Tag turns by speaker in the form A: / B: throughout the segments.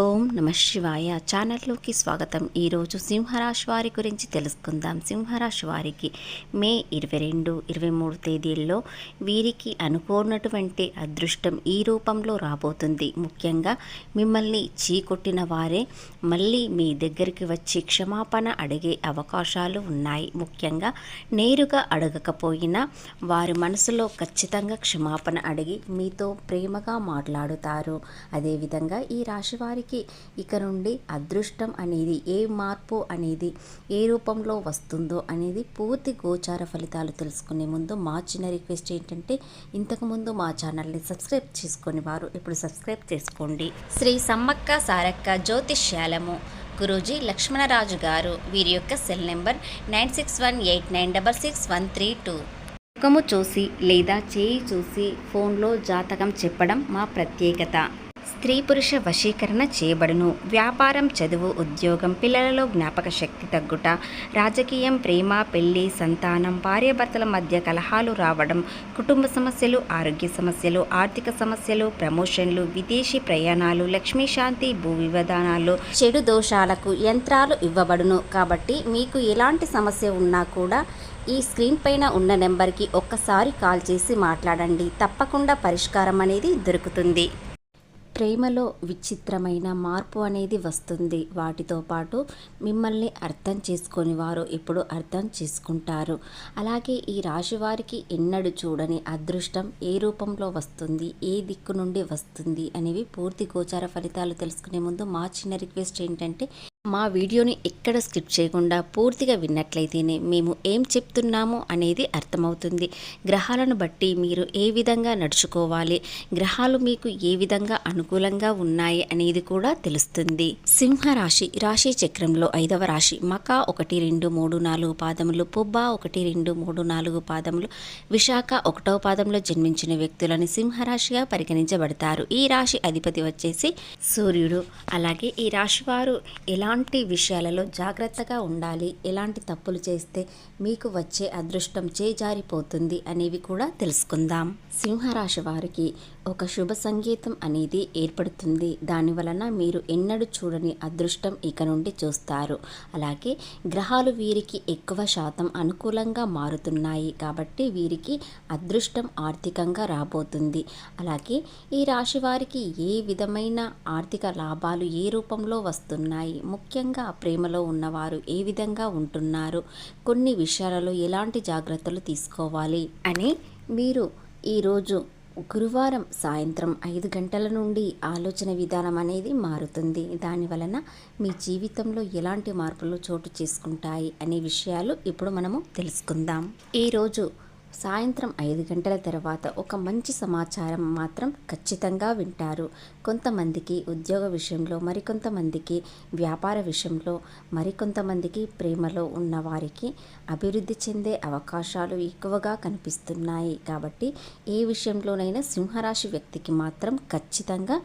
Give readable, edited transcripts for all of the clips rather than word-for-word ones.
A: ఓం నమ శివాయ ఛానల్లోకి స్వాగతం. ఈరోజు సింహరాశి వారి గురించి తెలుసుకుందాం. సింహరాశి వారికి మే 22, 23 తేదీల్లో వీరికి అనుకోనటువంటి అదృష్టం ఈ రూపంలో రాబోతుంది. ముఖ్యంగా మిమ్మల్ని చీకొట్టిన వారే మళ్ళీ మీ దగ్గరికి వచ్చి క్షమాపణ అడిగే అవకాశాలు ఉన్నాయి. ముఖ్యంగా నేరుగా అడగకపోయినా వారి మనసులో ఖచ్చితంగా క్షమాపణ అడిగి మీతో ప్రేమగా మాట్లాడుతారు. అదేవిధంగా ఈ రాశి వారికి ఇక నుండి అదృష్టం అనేది ఏ మార్పు అనేది ఏ రూపంలో వస్తుందో అనేది పూర్తి గోచార ఫలితాలు తెలుసుకునే ముందు మా చిన్న రిక్వెస్ట్ ఏంటంటే, ఇంతకుముందు మా ఛానల్ని సబ్స్క్రైబ్ చేసుకుని వారు ఇప్పుడు సబ్స్క్రైబ్ చేసుకోండి. శ్రీ సమ్మక్క సారక్క జ్యోతిష్యాలము గురూజీ లక్ష్మణరాజు గారు. వీరి యొక్క సెల్ నెంబర్ 9618966132. ముఖము చూసి లేదా చేయి చూసి ఫోన్లో జాతకం చెప్పడం మా ప్రత్యేకత. స్త్రీ పురుష వశీకరణ చేయబడును. వ్యాపారం, చదువు, ఉద్యోగం, పిల్లలలో జ్ఞాపక శక్తి తగ్గుట, రాజకీయం, ప్రేమ, పెళ్లి, సంతానం, భార్యాభర్తల మధ్య కలహాలు రావడం, కుటుంబ సమస్యలు, ఆరోగ్య సమస్యలు, ఆర్థిక సమస్యలు, ప్రమోషన్లు, విదేశీ ప్రయాణాలు, లక్ష్మీ శాంతి, భూ వివాదానాలు, చెడు దోషాలకు యంత్రాలు ఇవ్వబడును. కాబట్టి మీకు ఎలాంటి సమస్య ఉన్నా కూడా ఈ స్క్రీన్ పైన ఉన్న నెంబర్కి ఒక్కసారి కాల్ చేసి మాట్లాడండి. తప్పకుండా పరిష్కారం అనేది దొరుకుతుంది. ప్రేమలో విచిత్రమైన మార్పు అనేది వస్తుంది. వాటితో పాటు మిమ్మల్ని అర్థం చేసుకొని వారు ఇప్పుడు అర్థం చేసుకుంటారు. అలాగే ఈ రాశి వారికి ఎన్నడూ చూడని అదృష్టం ఏ రూపంలో వస్తుంది, ఏ దిక్కు నుండి వస్తుంది అనేవి పూర్తి గోచార ఫలితాలు తెలుసుకునే ముందు మా చిన్న రిక్వెస్ట్ ఏంటంటే, మా వీడియోని ఎక్కడ స్కిప్ చేయకుండా పూర్తిగా విన్నట్లయితేనే మేము ఏం చెప్తున్నామో అనేది అర్థమవుతుంది. గ్రహాలను బట్టి మీరు ఏ విధంగా నడుచుకోవాలి, గ్రహాలు మీకు ఏ విధంగా అనుకూలంగా ఉన్నాయి అనేది కూడా తెలుస్తుంది. సింహరాశి రాశి చక్రంలో 5వ రాశి. మక 1, 2, 3, 4 పాదములు, పుబ్బ 1, 2, 3, 4 పాదములు, విశాఖ 1వ పాదంలో జన్మించిన వ్యక్తులని సింహరాశిగా పరిగణించబడతారు. ఈ రాశి అధిపతి వచ్చేసి సూర్యుడు. అలాగే ఈ రాశి వారు ఎలాంటి విషయాలలో జాగ్రత్తగా ఉండాలి, ఎలాంటి తప్పులు చేస్తే మీకు వచ్చే అదృష్టం చేజారిపోతుంది అనేవి కూడా తెలుసుకుందాం. సింహరాశి వారికి ఒక శుభ సంగీతం అనేది ఏర్పడుతుంది. దాని వలన మీరు ఎన్నడూ చూడని అదృష్టం ఇక నుండి చూస్తారు. అలాగే గ్రహాలు వీరికి ఎక్కువ శాతం అనుకూలంగా మారుతున్నాయి కాబట్టి వీరికి అదృష్టం ఆర్థికంగా రాబోతుంది. అలాగే ఈ రాశి వారికి ఏ విధమైన ఆర్థిక లాభాలు ఏ రూపంలో వస్తున్నాయి, ముఖ్యంగా ప్రేమలో ఉన్నవారు ఏ విధంగా ఉంటున్నారు, కొన్ని విషయాలలో ఎలాంటి జాగ్రత్తలు తీసుకోవాలి అని మీరు ఈరోజు గురువారం సాయంత్రం 5 గంటల నుండి ఆలోచన విధానం అనేది మారుతుంది. దాని వలన మీ జీవితంలో ఎలాంటి మార్పులు చోటు చేసుకుంటాయి అనే విషయాలు ఇప్పుడు మనము తెలుసుకుందాం. ఈరోజు సాయంత్రం 5 గంటల తర్వాత ఒక మంచి సమాచారం మాత్రం ఖచ్చితంగా వింటారు. కొంతమందికి ఉద్యోగ విషయంలో, మరికొంతమందికి వ్యాపార విషయంలో, మరికొంతమందికి ప్రేమలో ఉన్న వారికి అభివృద్ధి చెందే అవకాశాలు ఎక్కువగా కనిపిస్తున్నాయి. కాబట్టి ఏ విషయంలోనైనా సింహరాశి వ్యక్తికి మాత్రం ఖచ్చితంగా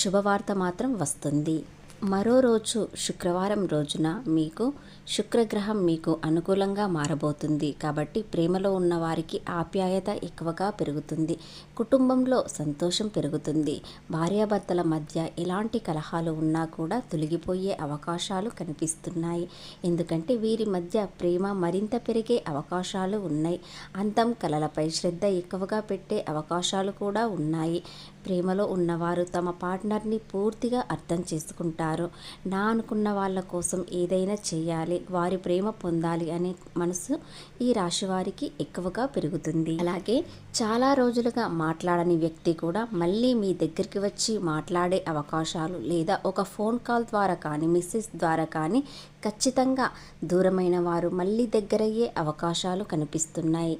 A: శుభవార్త మాత్రం వస్తుంది. మరో రోజు శుక్రవారం రోజున మీకు శుక్రగ్రహం మీకు అనుకూలంగా మారబోతుంది. కాబట్టి ప్రేమలో ఉన్న వారికి ఆప్యాయత ఎక్కువగా పెరుగుతుంది. కుటుంబంలో సంతోషం పెరుగుతుంది. భార్యాభర్తల మధ్య ఎలాంటి కలహాలు ఉన్నా కూడా తొలగిపోయే అవకాశాలు కనిపిస్తున్నాయి. ఎందుకంటే వీరి మధ్య ప్రేమ మరింత పెరిగే అవకాశాలు ఉన్నాయి. అందం, కళలపై శ్రద్ధ ఎక్కువగా పెట్టే అవకాశాలు కూడా ఉన్నాయి. ప్రేమలో ఉన్నవారు తమ పార్ట్నర్ని పూర్తిగా అర్థం చేసుకుంటారు. నా అనుకున్న వాళ్ళ కోసం ఏదైనా చేయాలి, వారి ప్రేమ పొందాలి అనే మనసు ఈ రాశి వారికి ఎక్కువగా పెరుగుతుంది. అలాగే చాలా రోజులుగా మాట్లాడని వ్యక్తి కూడా మళ్ళీ మీ దగ్గరికి వచ్చి మాట్లాడే అవకాశాలు, లేదా ఒక ఫోన్ కాల్ ద్వారా కానీ మెసేజ్ ద్వారా కానీ ఖచ్చితంగా దూరమైన వారు మళ్ళీ దగ్గరయ్యే అవకాశాలు కనిపిస్తున్నాయి.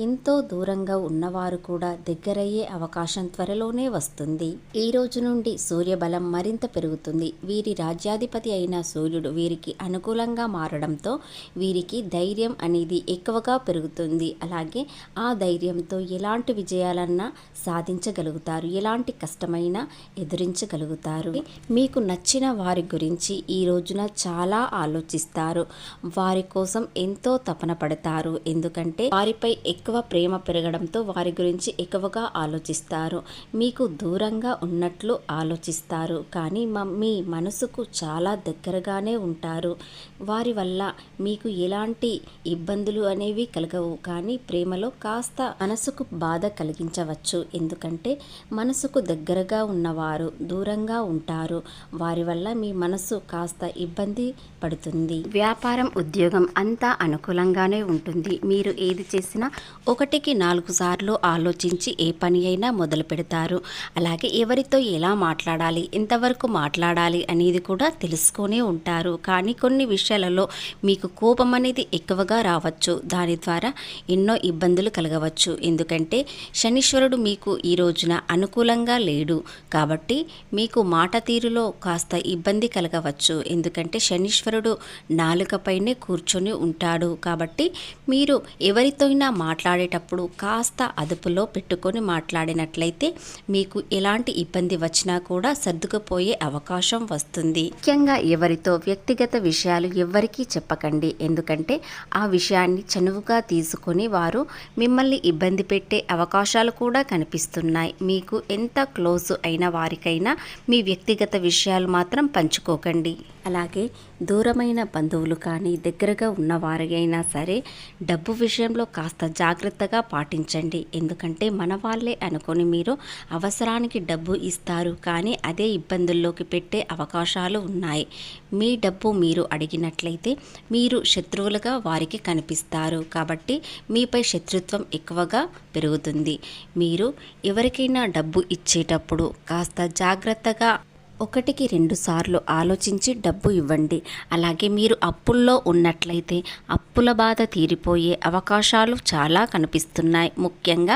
A: ఎంతో దూరంగా ఉన్నవారు కూడా దగ్గరయ్యే అవకాశం త్వరలోనే వస్తుంది. ఈ రోజు నుండి సూర్యబలం మరింత పెరుగుతుంది. వీరి రాజ్యాధిపతి అయిన సూర్యుడు వీరికి అనుకూలంగా మారడంతో వీరికి ధైర్యం అనేది ఎక్కువగా పెరుగుతుంది. అలాగే ఆ ధైర్యంతో ఎలాంటి విజయాలన్నా సాధించగలుగుతారు, ఎలాంటి కష్టమైనా ఎదురించగలుగుతారు. మీకు నచ్చిన వారి గురించి ఈ రోజున చాలా ఆలోచిస్తారు. వారి కోసం ఎంతో తపన పడతారు. ఎందుకంటే వారిపై ఎక్కువ ప్రేమ పెరగడంతో వారి గురించి ఎక్కువగా ఆలోచిస్తారు. మీకు దూరంగా ఉన్నట్లు ఆలోచిస్తారు, కానీ మీ మనసుకు చాలా దగ్గరగానే ఉంటారు. వారి వల్ల మీకు ఎలాంటి ఇబ్బందులు అనేవి కలగవు, కానీ ప్రేమలో కాస్త మనసుకు బాధ కలిగించవచ్చు. ఎందుకంటే మనసుకు దగ్గరగా ఉన్నవారు దూరంగా ఉంటారు. వారి వల్ల మీ మనసు కాస్త ఇబ్బంది పడుతుంది. వ్యాపారం, ఉద్యోగం అంతా అనుకూలంగానే ఉంటుంది. మీరు ఏది చేసినా 1కి 4 సార్లు ఆలోచించి ఏ పని అయినా మొదలు పెడతారు. అలాగే ఎవరితో ఎలా మాట్లాడాలి, ఎంతవరకు మాట్లాడాలి అనేది కూడా తెలుసుకొనే ఉంటారు. కానీ కొన్ని విషయాలలో మీకు కోపం అనేది ఎక్కువగా రావచ్చు. దాని ద్వారా ఎన్నో ఇబ్బందులు కలగవచ్చు. ఎందుకంటే శనీశ్వరుడు మీకు ఈ రోజున అనుకూలంగా లేడు కాబట్టి మీకు మాట తీరులో కాస్త ఇబ్బంది కలగవచ్చు. ఎందుకంటే శనీశ్వరుడు నాలుకపైనే కూర్చొని ఉంటాడు కాబట్టి మీరు ఎవరితోనైనా మాట్లాడేటప్పుడు కాస్త అదుపులో పెట్టుకొని మాట్లాడినట్లయితే మీకు ఎలాంటి ఇబ్బంది వచ్చినా కూడా సర్దుకుపోయే అవకాశం వస్తుంది. ముఖ్యంగా ఎవరితో వ్యక్తిగత విషయాలు ఎవ్వరికీ చెప్పకండి. ఎందుకంటే ఆ విషయాన్ని చనువుగా తీసుకొని వారు మిమ్మల్ని ఇబ్బంది పెట్టే అవకాశాలు కూడా కనిపిస్తున్నాయి. మీకు ఎంత క్లోజ్ అయిన వారికైనా మీ వ్యక్తిగత విషయాలు మాత్రం పంచుకోకండి. అలాగే దూరమైన బంధువులు కానీ దగ్గరగా ఉన్న వారైనా సరే డబ్బు విషయంలో కాస్త జాగ్రత్తగా పాటించండి. ఎందుకంటే మన వాళ్ళే అనుకొని మీరు అవసరానికి డబ్బు ఇస్తారు, కానీ అదే ఇబ్బందుల్లోకి పెట్టే అవకాశాలు ఉన్నాయి. మీ డబ్బు మీరు అడిగినట్లయితే మీరు శత్రువులుగా వారికి కనిపిస్తారు. కాబట్టి మీపై శత్రుత్వం ఎక్కువగా పెరుగుతుంది. మీరు ఎవరికైనా డబ్బు ఇచ్చేటప్పుడు కాస్త జాగ్రత్తగా 1కి 2 సార్లు ఆలోచించి డబ్బు ఇవ్వండి. అలాగే మీరు అప్పుల్లో ఉన్నట్లయితే అప్పుల బాధ తీరిపోయే అవకాశాలు చాలా కనిపిస్తున్నాయి. ముఖ్యంగా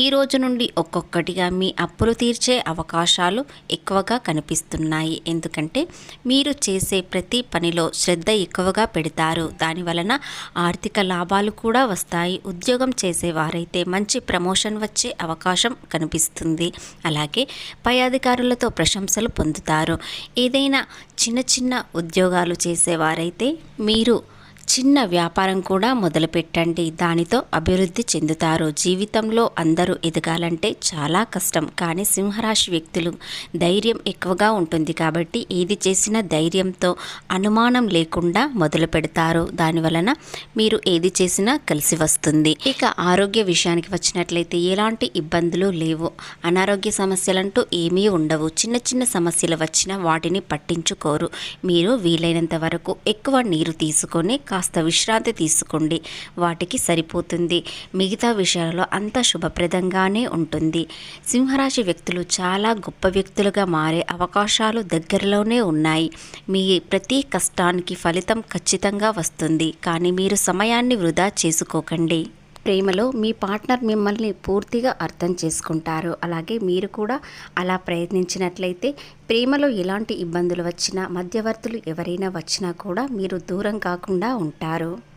A: ఈ రోజు నుండి ఒక్కొక్కటిగా మీ అప్పులు తీర్చే అవకాశాలు ఎక్కువగా కనిపిస్తున్నాయి. ఎందుకంటే మీరు చేసే ప్రతి పనిలో శ్రద్ధ ఎక్కువగా పెడతారు. దాని వలన ఆర్థిక లాభాలు కూడా వస్తాయి. ఉద్యోగం చేసేవారైతే మంచి ప్రమోషన్ వచ్చే అవకాశం కనిపిస్తుంది. అలాగే పై అధికారులతో ప్రశంసలు పొందుతారు. ఏదైనా చిన్న చిన్న ఉద్యోగాలు చేసేవారైతే మీరు చిన్న వ్యాపారం కూడా మొదలుపెట్టండి. దానితో అభివృద్ధి చెందుతారు. జీవితంలో అందరూ ఎదగాలంటే చాలా కష్టం, కానీ సింహరాశి వ్యక్తులు ధైర్యం ఎక్కువగా ఉంటుంది కాబట్టి ఏది చేసినా ధైర్యంతో అనుమానం లేకుండా మొదలు పెడతారు. దానివలన మీరు ఏది చేసినా కలిసి వస్తుంది. ఇక ఆరోగ్య విషయానికి వచ్చినట్లయితే ఎలాంటి ఇబ్బందులు లేవు. అనారోగ్య సమస్యలంటూ ఏమీ ఉండవు. చిన్న చిన్న సమస్యలు వచ్చినా వాటిని పట్టించుకోరు. మీరు వీలైనంత వరకు ఎక్కువ నీరు తీసుకొని కాస్త విశ్రాంతి తీసుకోండి, వాటికి సరిపోతుంది. మిగతా విషయాలలో అంత శుభప్రదంగానే ఉంటుంది. సింహరాశి వ్యక్తులు చాలా గొప్ప వ్యక్తులుగా మారే అవకాశాలు దగ్గరలోనే ఉన్నాయి. మీ ప్రతి కష్టానికి ఫలితం ఖచ్చితంగా వస్తుంది, కానీ మీరు సమయాన్ని వృధా చేసుకోకండి. ప్రేమలో మీ పార్ట్నర్ మిమ్మల్ని పూర్తిగా అర్థం చేసుకుంటారు. అలాగే మీరు కూడా అలా ప్రయత్నించినట్లయితే ప్రేమలో ఎలాంటి ఇబ్బందులు వచ్చినా, మధ్యవర్తులు ఎవరైనా వచ్చినా కూడా మీరు దూరం కాకుండా ఉంటారు.